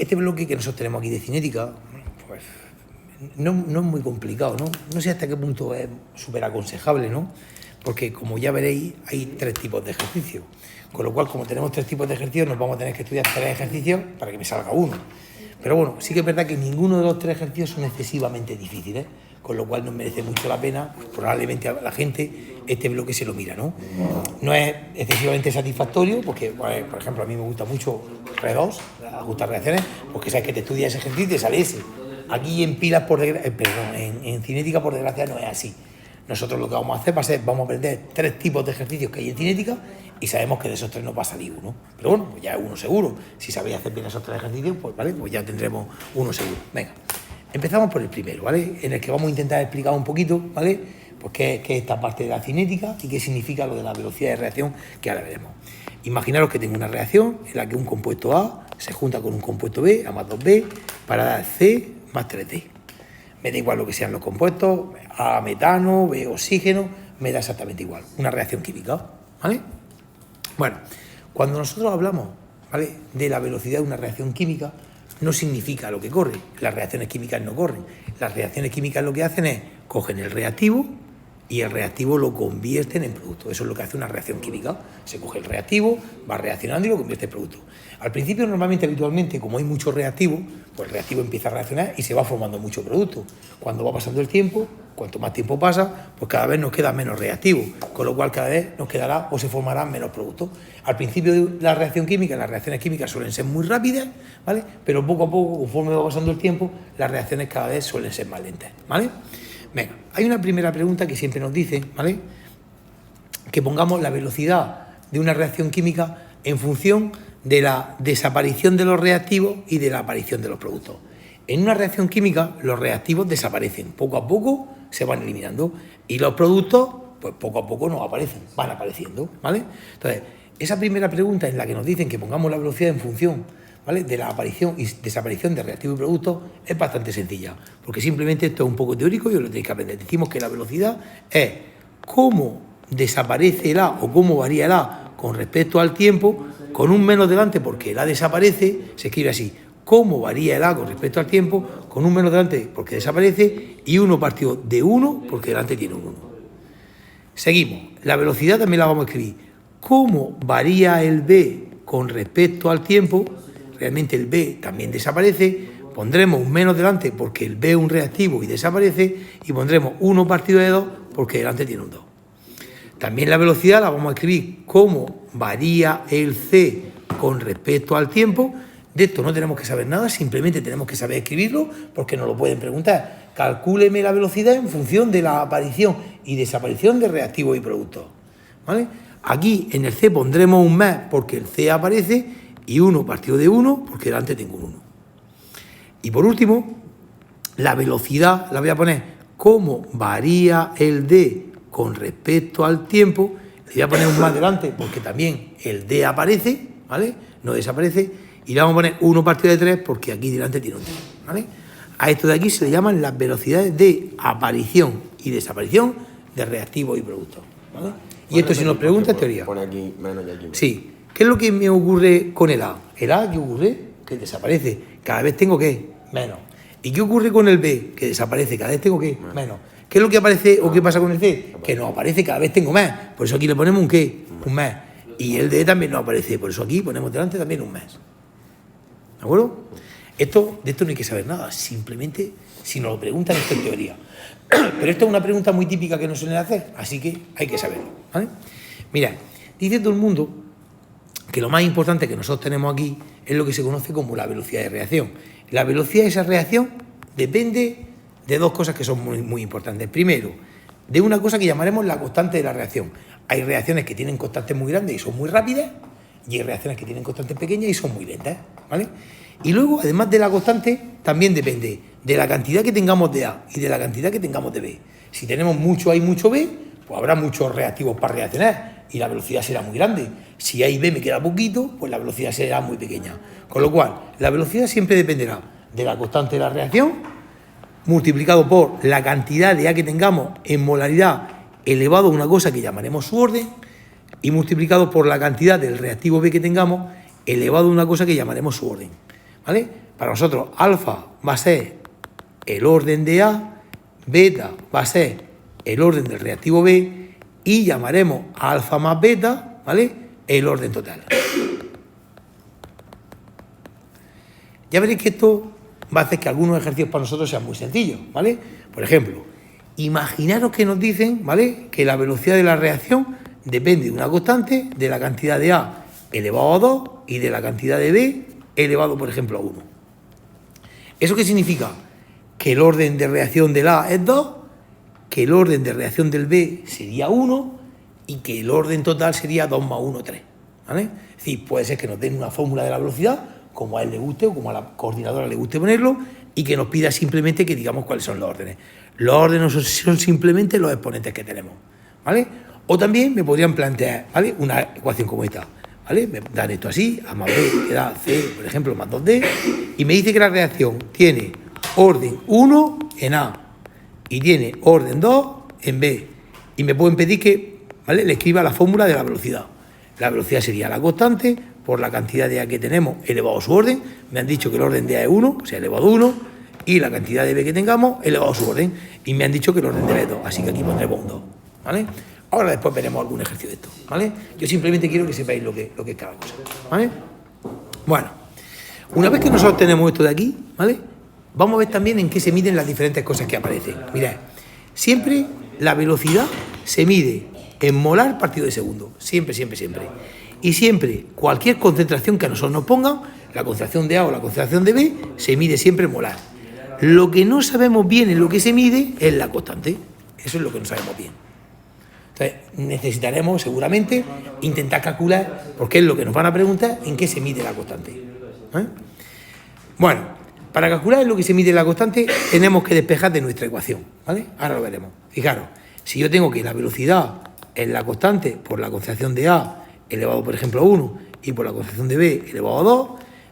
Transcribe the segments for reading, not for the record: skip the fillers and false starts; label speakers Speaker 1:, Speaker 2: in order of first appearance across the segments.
Speaker 1: este bloque que nosotros tenemos aquí de cinética, pues no es muy complicado, ¿no? No sé hasta qué punto es súper aconsejable, ¿no? Porque como ya veréis, hay 3 tipos de ejercicios. Con lo cual, como tenemos 3 tipos de ejercicios, nos vamos a tener que estudiar 3 ejercicios para que me salga uno. Pero bueno, sí que es verdad que ninguno de los 3 ejercicios son excesivamente difíciles, con lo cual nos merece mucho la pena, pues probablemente a la gente este bloque se lo mira, ¿no? No es excesivamente satisfactorio, porque, bueno, por ejemplo, a mí me gusta mucho R2, ajustar reacciones, porque sabes que te estudias ese ejercicio y te sale ese. Aquí en pilas, en cinética, por desgracia, no es así. Nosotros lo que vamos a hacer va a ser, vamos a aprender 3 tipos de ejercicios que hay en cinética y sabemos que de esos 3 no va a salir uno. Pero bueno, pues ya es uno seguro. Si sabéis hacer bien esos 3 ejercicios, pues vale, pues ya tendremos uno seguro. Venga, empezamos por el primero, ¿vale? En el que vamos a intentar explicar un poquito, ¿vale? Pues qué es esta parte de la cinética y qué significa lo de la velocidad de reacción que ahora veremos. Imaginaros que tengo una reacción en la que un compuesto A se junta con un compuesto B, A más 2B, para dar C más 3D. Me da igual lo que sean los compuestos, A metano, B oxígeno, me da exactamente igual. Una reacción química, ¿vale? Bueno, cuando nosotros hablamos, ¿vale?, de la velocidad de una reacción química, no significa lo que corre. Las reacciones químicas no corren. Las reacciones químicas lo que hacen es cogen el reactivo y el reactivo lo convierten en producto. Eso es lo que hace una reacción química. Se coge el reactivo, va reaccionando y lo convierte en producto. Al principio, normalmente, habitualmente, como hay mucho reactivo, pues el reactivo empieza a reaccionar y se va formando mucho producto. Cuando va pasando el tiempo, cuanto más tiempo pasa, pues cada vez nos queda menos reactivo, con lo cual cada vez nos quedará o se formarán menos productos. Al principio de la reacción química, las reacciones químicas suelen ser muy rápidas, ¿vale? Pero poco a poco, conforme va pasando el tiempo, las reacciones cada vez suelen ser más lentas, ¿vale? Venga, hay una primera pregunta que siempre nos dice, ¿vale?, que pongamos la velocidad de una reacción química en función de la desaparición de los reactivos y de la aparición de los productos. En una reacción química, los reactivos desaparecen, poco a poco se van eliminando y los productos, pues poco a poco no aparecen, van apareciendo, ¿vale? Entonces, esa primera pregunta en la que nos dicen que pongamos la velocidad en función, ¿vale?, de la aparición y desaparición de reactivos y productos, es bastante sencilla, porque simplemente esto es un poco teórico y os lo tenéis que aprender. Decimos que la velocidad es cómo desaparece el A o cómo varía el A con respecto al tiempo, con un menos delante porque el A desaparece, se escribe así: cómo varía el A con respecto al tiempo, con un menos delante porque desaparece y 1 partido de 1 porque delante tiene un 1. Seguimos, la velocidad también la vamos a escribir: cómo varía el B con respecto al tiempo, realmente el B también desaparece, pondremos un menos delante porque el B es un reactivo y desaparece, y pondremos 1 partido de 2 porque delante tiene un 2. También la velocidad la vamos a escribir: cómo varía el C con respecto al tiempo. De esto no tenemos que saber nada, simplemente tenemos que saber escribirlo porque nos lo pueden preguntar. Calcúleme la velocidad en función de la aparición y desaparición de reactivos y productos, ¿vale? Aquí en el C pondremos un más porque el C aparece y 1 partido de 1 porque delante tengo un 1. Y por último, la velocidad la voy a poner: cómo varía el D con respecto al tiempo. Le voy a poner un más delante porque también el D aparece, ¿vale?, no desaparece, y le vamos a poner 1 partido de 3 porque aquí delante tiene un 3, ¿vale? A esto de aquí se le llaman las velocidades de aparición y desaparición de reactivos y productos, ¿vale? Y esto, si nos preguntas, teoría.
Speaker 2: Pone aquí menos y aquí menos.
Speaker 1: Sí. ¿Qué es lo que me ocurre con el A? El A, ¿qué ocurre? Que desaparece. Cada vez tengo, ¿qué? Menos. ¿Y qué ocurre con el B? Que desaparece. Cada vez tengo, ¿qué? Menos. ¿Qué es lo que aparece o qué pasa con el C? Que no aparece, cada vez tengo más. Por eso aquí le ponemos un ¿qué? Un más. Y el D también no aparece. Por eso aquí ponemos delante también un más. ¿De acuerdo? De esto no hay que saber nada. Simplemente, si nos lo preguntan, esto es teoría. Pero esto es una pregunta muy típica que nos suelen hacer. Así que hay que saberlo, ¿vale? Mira, dice todo el mundo que lo más importante que nosotros tenemos aquí es lo que se conoce como la velocidad de reacción. La velocidad de esa reacción depende de 2 cosas que son muy, muy importantes. Primero, de una cosa que llamaremos la constante de la reacción. Hay reacciones que tienen constantes muy grandes y son muy rápidas, y hay reacciones que tienen constantes pequeñas y son muy lentas, ¿vale? Y luego, además de la constante, también depende de la cantidad que tengamos de A y de la cantidad que tengamos de B. Si tenemos mucho A y mucho B, pues habrá muchos reactivos para reaccionar y la velocidad será muy grande. Si A y B me queda poquito, pues la velocidad será muy pequeña. Con lo cual, la velocidad siempre dependerá de la constante de la reacción multiplicado por la cantidad de A que tengamos en molaridad elevado a una cosa que llamaremos su orden y multiplicado por la cantidad del reactivo B que tengamos elevado a una cosa que llamaremos su orden, ¿vale? para nosotros alfa va a ser el orden de A, beta va a ser el orden del reactivo B y llamaremos a alfa más beta, ¿vale?, el orden total. Ya veréis que esto va a hacer que algunos ejercicios para nosotros sean muy sencillos, ¿vale? Por ejemplo, imaginaros que nos dicen, ¿vale?, que la velocidad de la reacción depende de una constante de la cantidad de A elevado a 2 y de la cantidad de B elevado, por ejemplo, a 1. ¿Eso qué significa? Que el orden de reacción del A es 2, que el orden de reacción del B sería 1 y que el orden total sería 2 más 1, 3. ¿Vale? Es decir, puede ser que nos den una fórmula de la velocidad, como a él le guste o como a la coordinadora le guste ponerlo, y que nos pida simplemente que digamos cuáles son los órdenes. Los órdenes son simplemente los exponentes que tenemos, ¿vale? O también me podrían plantear, ¿vale?, una ecuación como esta, ¿vale? Me dan esto así, A más B, que da C, por ejemplo, más 2D, y me dice que la reacción tiene orden 1 en A y tiene orden 2 en B, y me pueden pedir que, ¿vale?, le escriba la fórmula de la velocidad. La velocidad sería la constante por la cantidad de A que tenemos elevado a su orden. Me han dicho que el orden de A es 1, o sea, elevado a 1, y la cantidad de B que tengamos elevado a su orden. Y me han dicho que el orden de B es 2, así que aquí pondremos un 2, ¿vale? Ahora después veremos algún ejercicio de esto, ¿vale? Yo simplemente quiero que sepáis lo que es cada cosa, ¿vale? Bueno, una vez que nosotros tenemos esto de aquí, ¿vale?, vamos a ver también en qué se miden las diferentes cosas que aparecen. Mirad, siempre la velocidad se mide en molar partido de segundo, siempre, siempre, siempre. Y siempre, cualquier concentración que a nosotros nos pongan, la concentración de A o la concentración de B, se mide siempre en molar. Lo que no sabemos bien en lo que se mide es la constante. Eso es lo que no sabemos bien. Entonces, necesitaremos seguramente intentar calcular, porque es lo que nos van a preguntar, en qué se mide la constante. Bueno, para calcular lo que se mide la constante, tenemos que despejar de nuestra ecuación, ¿vale? Ahora lo veremos. Fijaros, si yo tengo que la velocidad es la constante por la concentración de A elevado, por ejemplo, a 1 y por la concentración de B elevado a 2,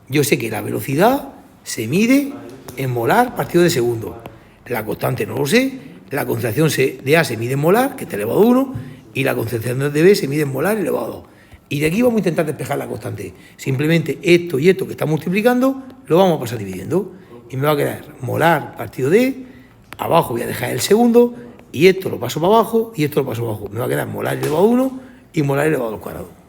Speaker 1: yo sé que la velocidad se mide en molar partido de segundo. La constante no lo sé, la concentración de A se mide en molar, que está elevado a 1, y la concentración de B se mide en molar elevado a 2. Y de aquí vamos a intentar despejar la constante. Simplemente esto y esto que está multiplicando lo vamos a pasar dividiendo. Y me va a quedar molar partido de, abajo voy a dejar el segundo, y esto lo paso para abajo, y esto lo paso para abajo. Me va a quedar molar elevado a 1 y molar elevado al cuadrado.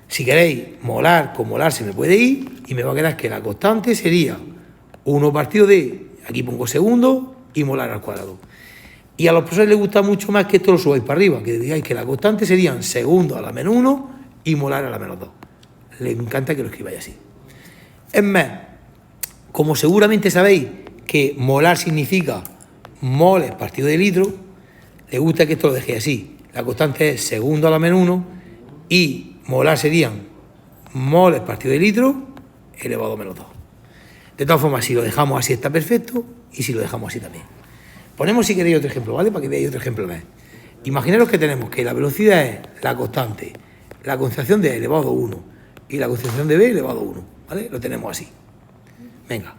Speaker 1: Si queréis, molar con molar se me puede ir, y me va a quedar que la constante sería 1 partido de, aquí pongo segundo, y molar al cuadrado. Y a los profesores les gusta mucho más que esto lo subáis para arriba, que digáis que la constante serían segundo a la menos 1 y molar a la menos 2. Les encanta que lo escribáis así. Es más, como seguramente sabéis que molar significa moles partido de litro, les gusta que esto lo dejéis así. La constante es segundo a la menos 1 y molar serían moles partido de litro elevado a menos 2. De todas formas, si lo dejamos así está perfecto, y si lo dejamos así también. Ponemos, si queréis, otro ejemplo, ¿vale? Para que veáis otro ejemplo más. Imaginaros que tenemos que la velocidad es la constante, la concentración de A elevado a 1 y la concentración de B elevado a 1, ¿vale? Lo tenemos así. Venga,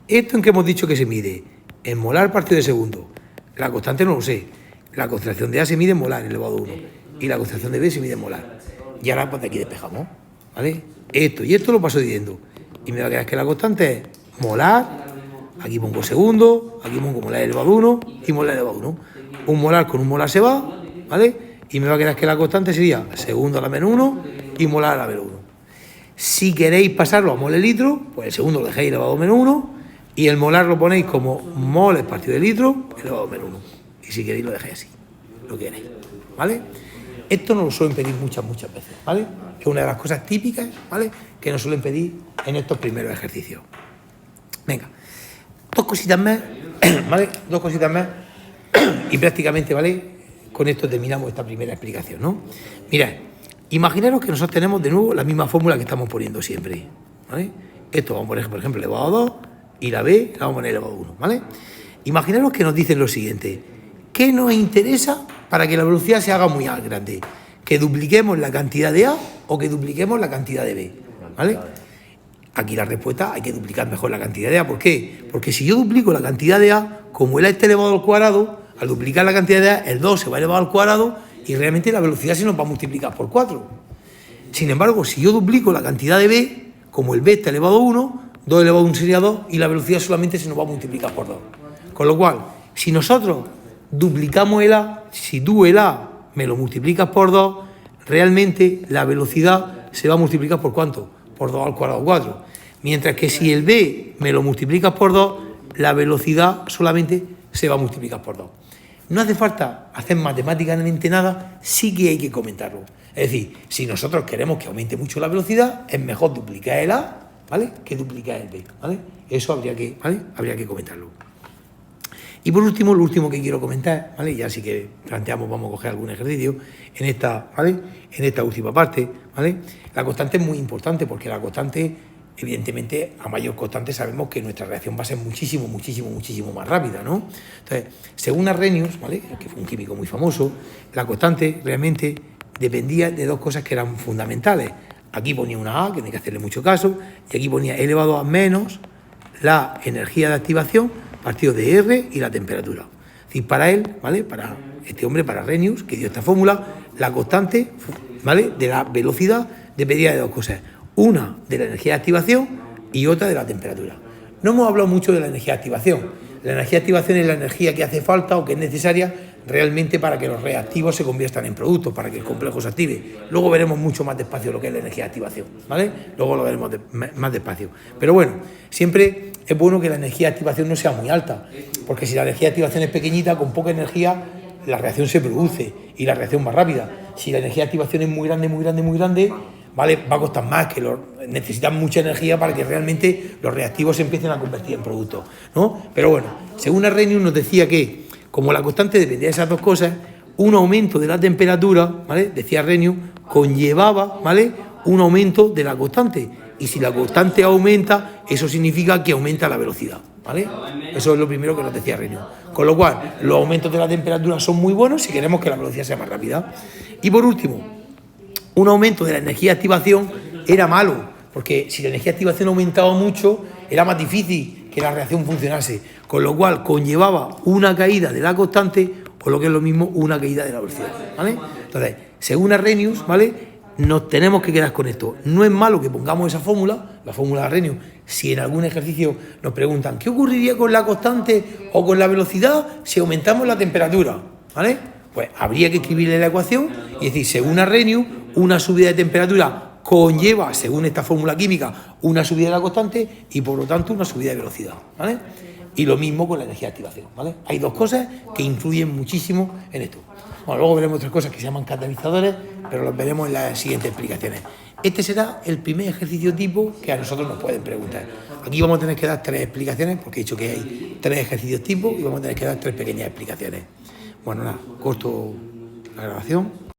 Speaker 1: esto en que hemos dicho que se mide en molar partido de segundo. La constante no lo sé. La concentración de A se mide en molar elevado a 1 y la concentración de B se mide en molar. Y ahora pues de aquí despejamos, ¿vale? Esto y esto lo paso dividiendo. Y me va a quedar que la constante es molar, aquí pongo segundo, aquí pongo molar elevado a 1 y molar elevado a 1. Un molar con un molar se va, ¿vale? Y me va a quedar que la constante sería segundo a la menos 1 y molar a la menos 1. Si queréis pasarlo a moles litro, pues el segundo lo dejáis elevado a menos 1 y el molar lo ponéis como moles partido de litro elevado a menos 1. Y si queréis lo dejáis así, lo queréis, ¿vale? Esto nos lo suelen pedir muchas veces, ¿vale? Que es una de las cosas típicas, ¿vale?, que nos suelen pedir en estos primeros ejercicios. Venga, dos cositas más, ¿vale? Dos cositas más y prácticamente, ¿vale?, con esto terminamos esta primera explicación, ¿no? Mirad, imaginaros que nosotros tenemos de nuevo la misma fórmula que estamos poniendo siempre, ¿vale? Esto vamos a poner, por ejemplo, elevado a 2 y la B la vamos a poner elevado a 1, ¿vale? Imaginaros que nos dicen lo siguiente: ¿qué nos interesa para que la velocidad se haga muy grande? ¿Que dupliquemos la cantidad de A o que dupliquemos la cantidad de B? ¿Vale? Aquí la respuesta, hay que duplicar mejor la cantidad de A. ¿Por qué? Porque si yo duplico la cantidad de A, como el A está elevado al cuadrado, al duplicar la cantidad de A, el 2 se va elevado al cuadrado y realmente la velocidad se nos va a multiplicar por 4. Sin embargo, si yo duplico la cantidad de B, como el B está elevado a 1, 2 elevado a 1 sería 2 y la velocidad solamente se nos va a multiplicar por 2. Con lo cual, si nosotros duplicamos el A, si tú el A me lo multiplicas por 2, realmente la velocidad se va a multiplicar por ¿cuánto? Por 2 al cuadrado 4. Mientras que si el B me lo multiplicas por 2, la velocidad solamente se va a multiplicar por 2. No hace falta hacer matemáticamente nada, sí que hay que comentarlo. Es decir, si nosotros queremos que aumente mucho la velocidad, es mejor duplicar el A, ¿vale?, que duplicar el B, ¿vale? Eso habría que comentarlo. Y por último, lo último que quiero comentar, ¿vale?, ya sí que planteamos, vamos a coger algún ejercicio en esta, ¿vale?, en esta última parte, ¿vale? La constante es muy importante porque la constante, evidentemente, a mayor constante sabemos que nuestra reacción va a ser muchísimo más rápida, ¿no? Entonces, según Arrhenius, ¿vale?, que fue un químico muy famoso, la constante realmente dependía de dos cosas que eran fundamentales. Aquí ponía una A, que no hay que hacerle mucho caso, y aquí ponía elevado a menos la energía de activación partido de R y la temperatura. Es decir, para él, ¿vale?, para este hombre, para Arrhenius, que dio esta fórmula, la constante, ¿vale?, de la velocidad dependía de dos cosas. Una de la energía de activación y otra de la temperatura. No hemos hablado mucho de la energía de activación. La energía de activación es la energía que hace falta o que es necesaria realmente para que los reactivos se conviertan en productos, para que el complejo se active. Luego veremos mucho más despacio lo que es la energía de activación, ¿vale? Luego lo veremos más despacio. Pero bueno, siempre es bueno que la energía de activación no sea muy alta, porque si la energía de activación es pequeñita, con poca energía, la reacción se produce y la reacción más rápida. Si la energía de activación es muy grande, ¿vale?, va a costar más, que necesitan mucha energía para que realmente los reactivos se empiecen a convertir en productos, ¿no? Pero bueno, según Arrhenius nos decía que, como la constante dependía de esas dos cosas, un aumento de la temperatura, ¿vale?, decía Arrhenius, conllevaba, ¿vale?, un aumento de la constante. Y si la constante aumenta, eso significa que aumenta la velocidad, ¿vale? Eso es lo primero que nos decía Arrhenius. Con lo cual, los aumentos de la temperatura son muy buenos si queremos que la velocidad sea más rápida. Y por último, un aumento de la energía de activación era malo, porque si la energía de activación aumentaba mucho, era más difícil que la reacción funcionase, con lo cual conllevaba una caída de la constante, o lo que es lo mismo, una caída de la velocidad, ¿vale? Entonces, según Arrhenius, ¿vale?, nos tenemos que quedar con esto. No es malo que pongamos esa fórmula, la fórmula de Arrhenius, si en algún ejercicio nos preguntan ¿qué ocurriría con la constante o con la velocidad si aumentamos la temperatura? ¿Vale? Pues habría que escribirle la ecuación y decir, según Arrhenius, una subida de temperatura conlleva, según esta fórmula química, una subida de la constante y por lo tanto una subida de velocidad, ¿vale? Y lo mismo con la energía de activación, ¿vale? Hay dos cosas que influyen muchísimo en esto. Bueno, luego veremos otras cosas que se llaman catalizadores, pero los veremos en las siguientes explicaciones. Este será el primer ejercicio tipo que a nosotros nos pueden preguntar. Aquí vamos a tener que dar 3 explicaciones, porque he dicho que hay 3 ejercicios tipo y vamos a tener que dar 3 pequeñas explicaciones. Bueno, nada, corto la grabación.